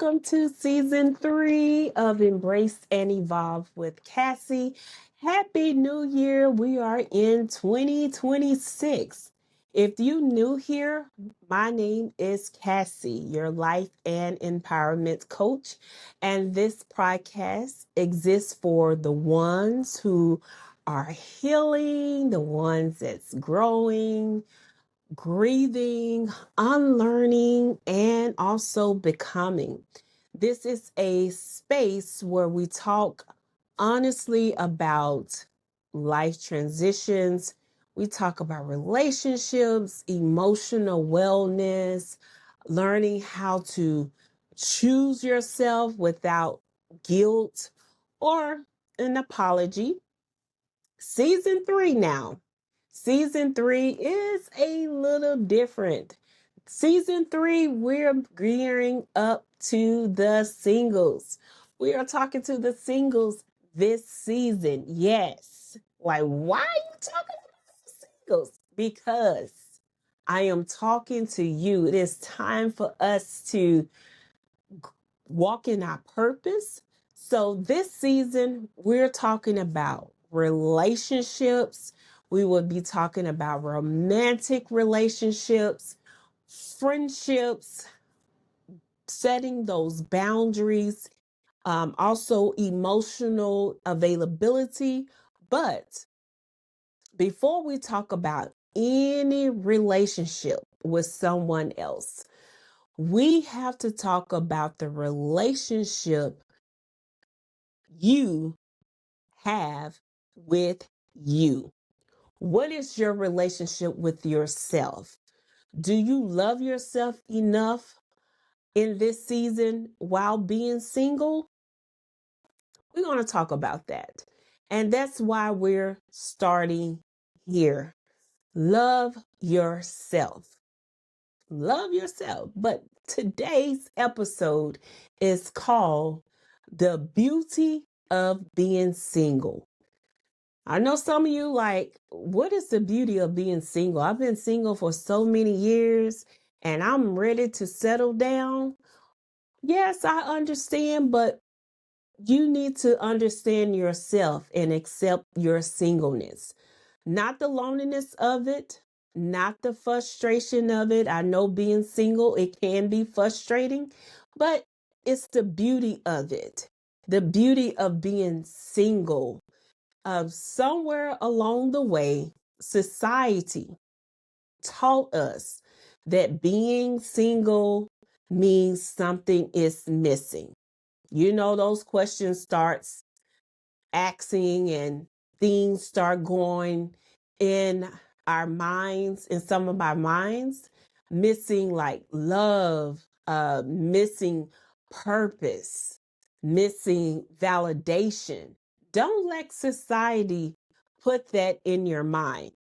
welcome to season 3 of Embrace and Evolve with Cassie. Happy New Year. We are in 2026. If you new here, my name is Cassie, your life and empowerment coach. And this podcast exists for the ones who are healing, the ones that's growing, grieving, unlearning, and also becoming. This is a space where we talk honestly about life transitions. We talk about relationships, emotional wellness, learning how to choose yourself without guilt or an apology. Season 3 now. Season 3 is a little different. Season 3, we're gearing up to the singles. We are talking to the singles this season. Yes. Like, why are you talking about the singles? Because I am talking to you. It is time for us to walk in our purpose. So this season, we're talking about relationships. We will be talking about romantic relationships, friendships, setting those boundaries, also emotional availability. But before we talk about any relationship with someone else, we have to talk about the relationship you have with you. What is your relationship with yourself? Do you love yourself enough in this season while being single? We're going to talk about that. And that's why we're starting here. Love yourself. Love yourself. But today's episode is called The Beauty of Being Single. I know some of you like, what is the beauty of being single? I've been single for so many years and I'm ready to settle down. Yes, I understand, but you need to understand yourself and accept your singleness. Not the loneliness of it, not the frustration of it. I know being single, it can be frustrating, but it's the beauty of it. The beauty of being single. Somewhere along the way, society taught us that being single means something is missing. You know, those questions starts asking and things start going in our minds, in some of our minds, missing like love, missing purpose, missing validation. Don't let society put that in your mind.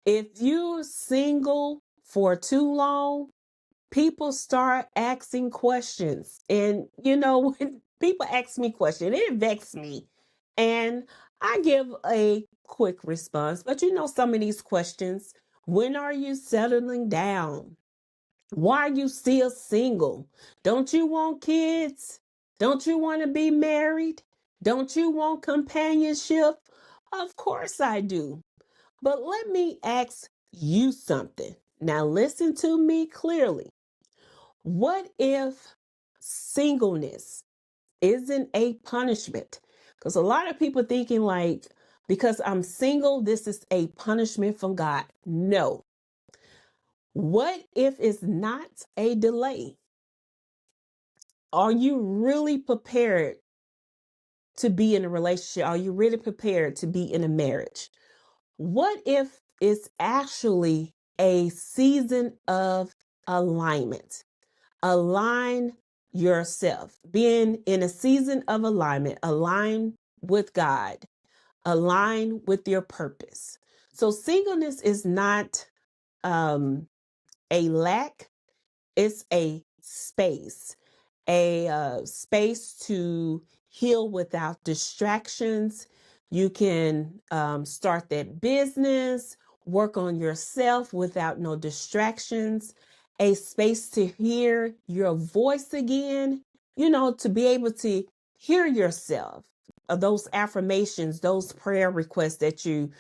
If you're single for too long, people start asking questions. And, you know, when people ask me questions, it vexes me. And I give a quick response. But, you know, some of these questions, when are you settling down? Why are you still single? Don't you want kids? Don't you want to be married? Don't you want companionship? Of course I do. But let me ask you something. Now, listen to me clearly. What if singleness isn't a punishment? Because a lot of people thinking like, because I'm single, this is a punishment from God. No. What if it's not a delay? Are you really prepared to be in a relationship? Are you really prepared to be in a marriage? What if it's actually a season of alignment? Align yourself. Being in a season of alignment, align with God, align with your purpose. So singleness is not a lack, it's a space, a space to heal without distractions. You can start that business, work on yourself without no distractions, a space to hear your voice again, to be able to hear yourself, those affirmations, those prayer requests that you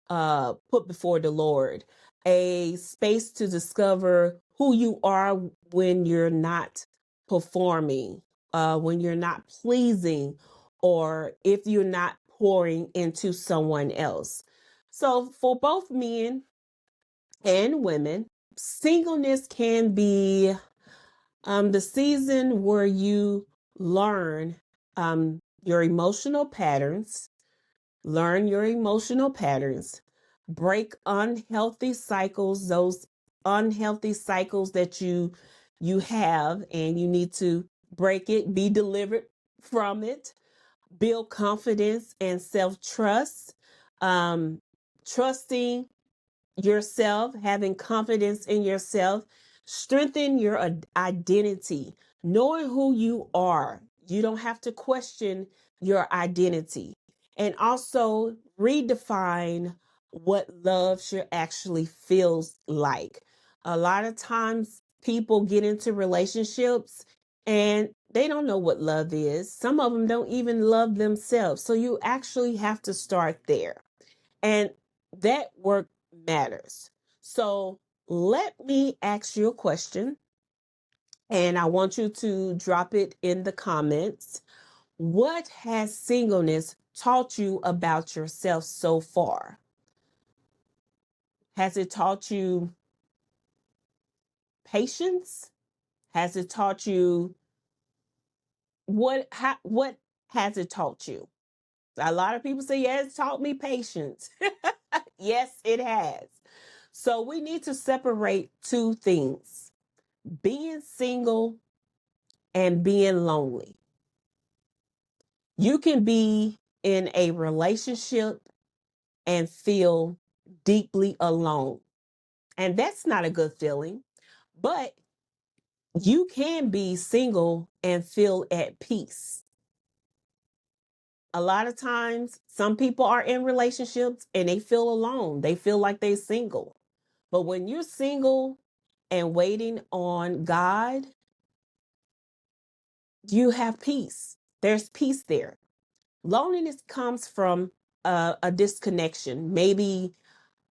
put before the Lord, a space to discover who you are when you're not performing, when you're not pleasing, or if you're not pouring into someone else. So for both men and women, singleness can be the season where you learn your emotional patterns, learn your emotional patterns, break unhealthy cycles, those unhealthy cycles that you have, and you need to break it, be delivered from it, build confidence and self-trust, trusting yourself, having confidence in yourself, strengthen your identity, knowing who you are. You don't have to question your identity. And also redefine what love should actually feels like. A lot of times people get into relationships and they don't know what love is. Some of them don't even love themselves. So you actually have to start there. And that work matters. So let me ask you a question, and I want you to drop it in the comments. What has singleness taught you about yourself so far? Has it taught you patience? Has it taught you what has it taught you? A lot of people say, yeah, it's taught me patience. Yes, it has. So we need to separate two things: being single and being lonely. You can be in a relationship and feel deeply alone. And that's not a good feeling. But you can be single and feel at peace. A lot of times, some people are in relationships and they feel alone. They feel like they're single. But when you're single and waiting on God, you have peace. There's peace there. Loneliness comes from a disconnection, maybe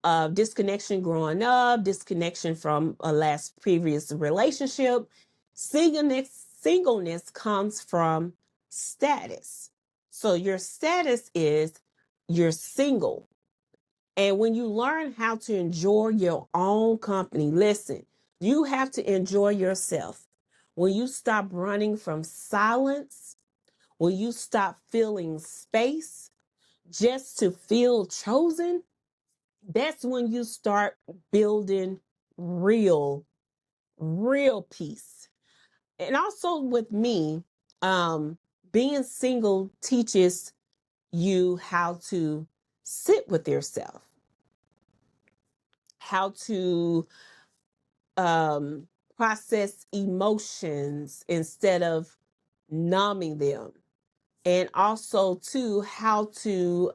a disconnection growing up, disconnection from a last previous relationship. Singleness comes from status. So your status is you're single. And when you learn how to enjoy your own company, listen, you have to enjoy yourself. When you stop running from silence, when you stop filling space just to feel chosen, that's when you start building real, real peace. And also with me, being single teaches you how to sit with yourself, how to um, process emotions instead of numbing them, and also too how to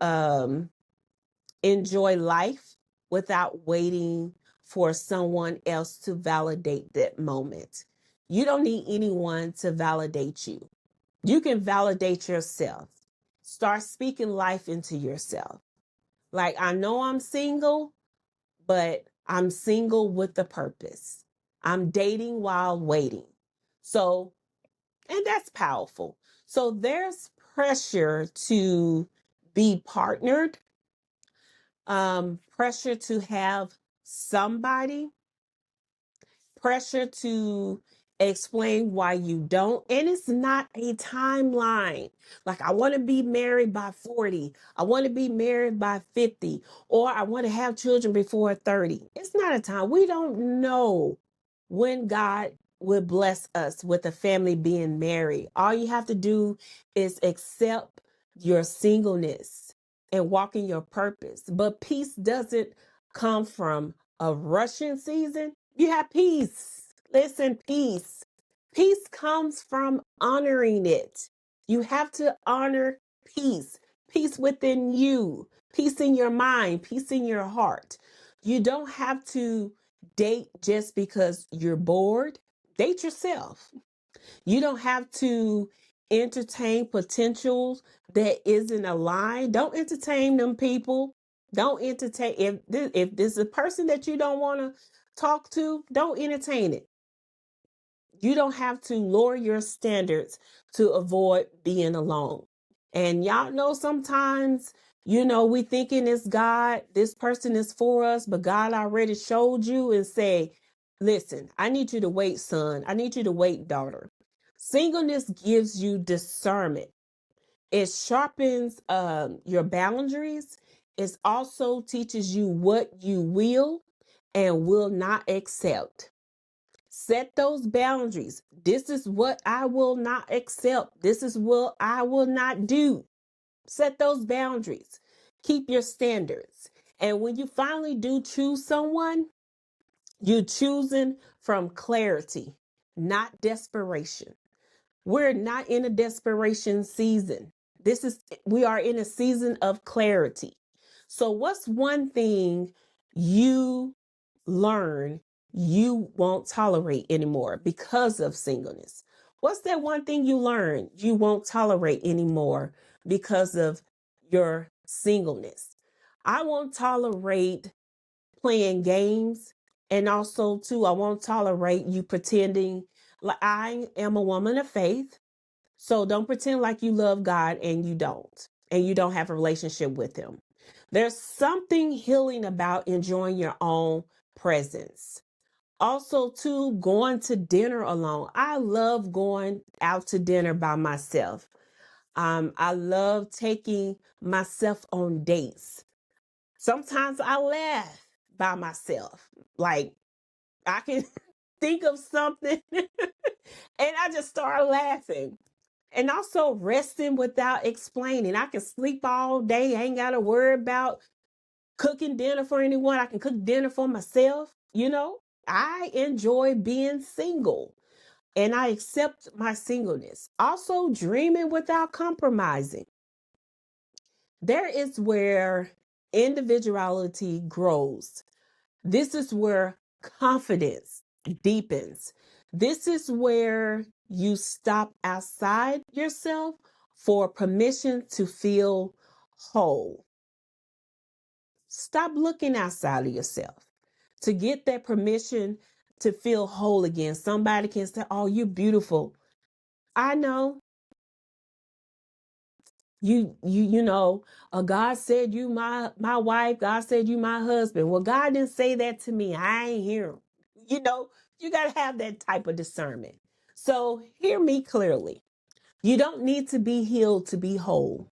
enjoy life without waiting for someone else to validate that moment. You don't need anyone to validate you. You can validate yourself. Start speaking life into yourself. Like, I know I'm single, but I'm single with a purpose. I'm dating while waiting. So, and that's powerful. So there's pressure to be partnered, pressure to have somebody, pressure to explain why you don't. And it's not a timeline. Like, I want to be married by 40. I want to be married by 50. Or I want to have children before 30. It's not a time. We don't know when God would bless us with a family being married. All you have to do is accept your singleness and walk in your purpose. But peace doesn't come from a rushing season. You have peace. Listen, peace. Peace comes from honoring it. You have to honor peace. Peace within you, peace in your mind, peace in your heart. You don't have to date just because you're bored. Date yourself. You don't have to entertain potentials that isn't aligned. Don't entertain them people. Don't entertain if this is a person that you don't want to talk to, don't entertain it. You don't have to lower your standards to avoid being alone. And y'all know sometimes, we thinking it's God, this person is for us, but God already showed you and say, listen, I need you to wait, son. I need you to wait, daughter. Singleness gives you discernment. It sharpens your boundaries. It also teaches you what you will and will not accept. Set those boundaries. This is what I will not accept. This is what I will not do. Set those boundaries. Keep your standards. And when you finally do choose someone, you're choosing from clarity, not desperation. We're not in a desperation season. We are in a season of clarity. So what's one thing you learn you won't tolerate anymore because of singleness? What's that one thing you learn you won't tolerate anymore because of your singleness? I won't tolerate playing games. And also, too, I won't tolerate you pretending like I am a woman of faith. So don't pretend like you love God and you don't have a relationship with him. There's something healing about enjoying your own presence. Also, too, going to dinner alone. I love going out to dinner by myself. I love taking myself on dates. Sometimes I laugh by myself. Like I can think of something and I just start laughing. And also resting without explaining. I can sleep all day. I ain't got to worry about cooking dinner for anyone. I can cook dinner for myself. I enjoy being single and I accept my singleness. Also, dreaming without compromising. There is where individuality grows. This is where confidence deepens. This is where you stop outside yourself for permission to feel whole. Stop looking outside of yourself to get that permission to feel whole again. Somebody can say, "Oh, you're beautiful." I know God said you my wife. God said you my husband. Well, God didn't say that to me. I ain't hear him. You know, you got to have that type of discernment. So hear me clearly. You don't need to be healed to be whole.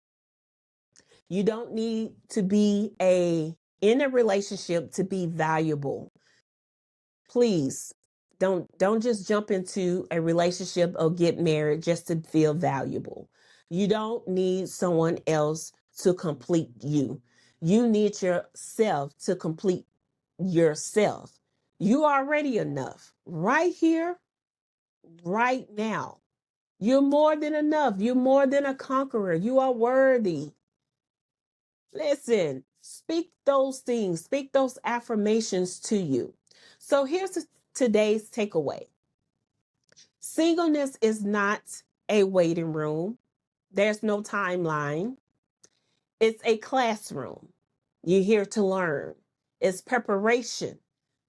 You don't need to be in a relationship to be valuable. Please don't just jump into a relationship or get married just to feel valuable. You don't need someone else to complete you. You need yourself to complete yourself. You are already enough right here, right now. You're more than enough. You're more than a conqueror. You are worthy. Listen, speak those things, speak those affirmations to you. So here's today's takeaway. Singleness is not a waiting room. There's no timeline. It's a classroom. You're here to learn. It's preparation.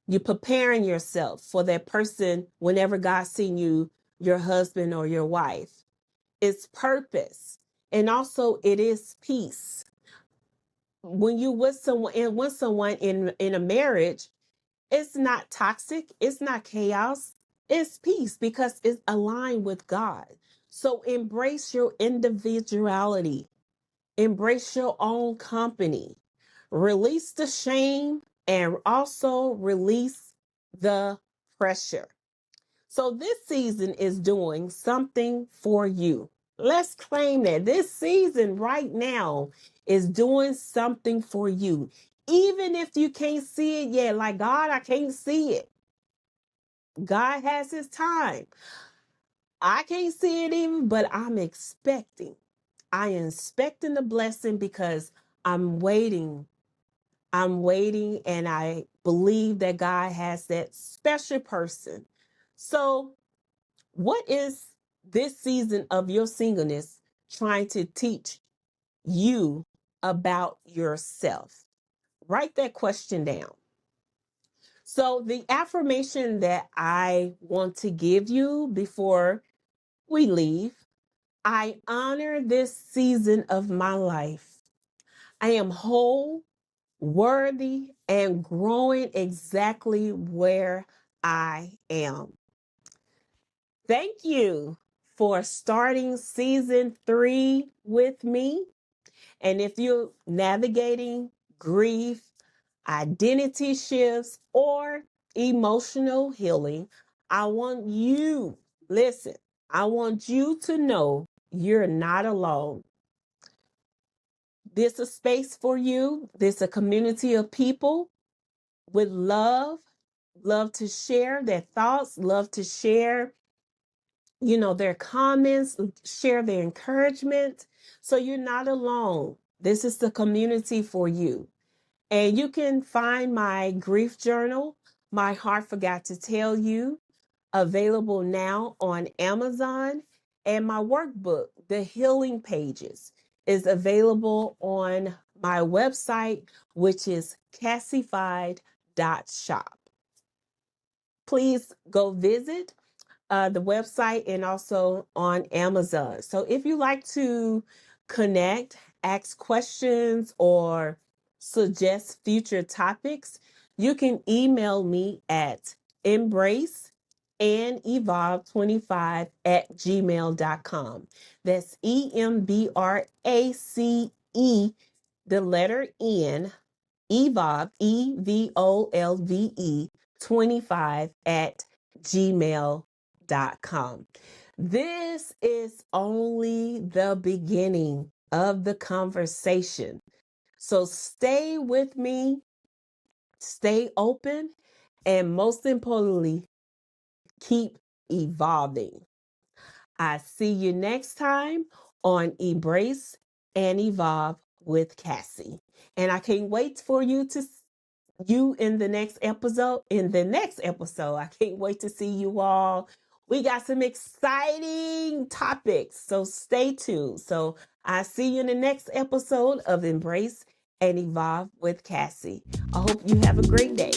You're preparing yourself for that person whenever God sends you your husband or your wife. It's purpose. And also it is peace. When you with someone in a marriage, it's not toxic, it's not chaos, it's peace because it's aligned with God. So embrace your individuality, embrace your own company, release the shame, and also release the pressure. So this season is doing something for you. Let's claim that this season right now is doing something for you. Even if you can't see it yet, like God, I can't see it. God has his time. I can't see it even, but I'm expecting. I am expecting the blessing because I'm waiting. I'm waiting and I believe that God has that special person. So what is this season of your singleness trying to teach you about yourself? Write that question down. So, the affirmation that I want to give you before we leave: I honor this season of my life. I am whole, worthy, and growing exactly where I am. Thank you for starting season 3 with me. And if you're navigating grief, identity shifts, or emotional healing, I want you, listen, I want you to know you're not alone. This is a space for you. This is a community of people with love, love to share their thoughts, love to share, their comments, share their encouragement. So you're not alone. This is the community for you. And you can find my grief journal, My Heart Forgot to Tell You, available now on Amazon. And my workbook, The Healing Pages, is available on my website, which is cassified.shop. Please go visit the website and also on Amazon. So if you like to connect, ask questions, or suggest future topics, you can email me at embraceandevolve25@gmail.com. That's EMBRACE, the letter N, evolve, EVOLVE 25@gmail.com. This is only the beginning of the conversation. So stay with me, stay open, and most importantly, keep evolving. I see you next time on Embrace and Evolve with Cassie. And I can't wait for you in the next episode. I can't wait to see you all. We got some exciting topics, so stay tuned. So I see you in the next episode of Embrace and Evolve with Cassie. I hope you have a great day.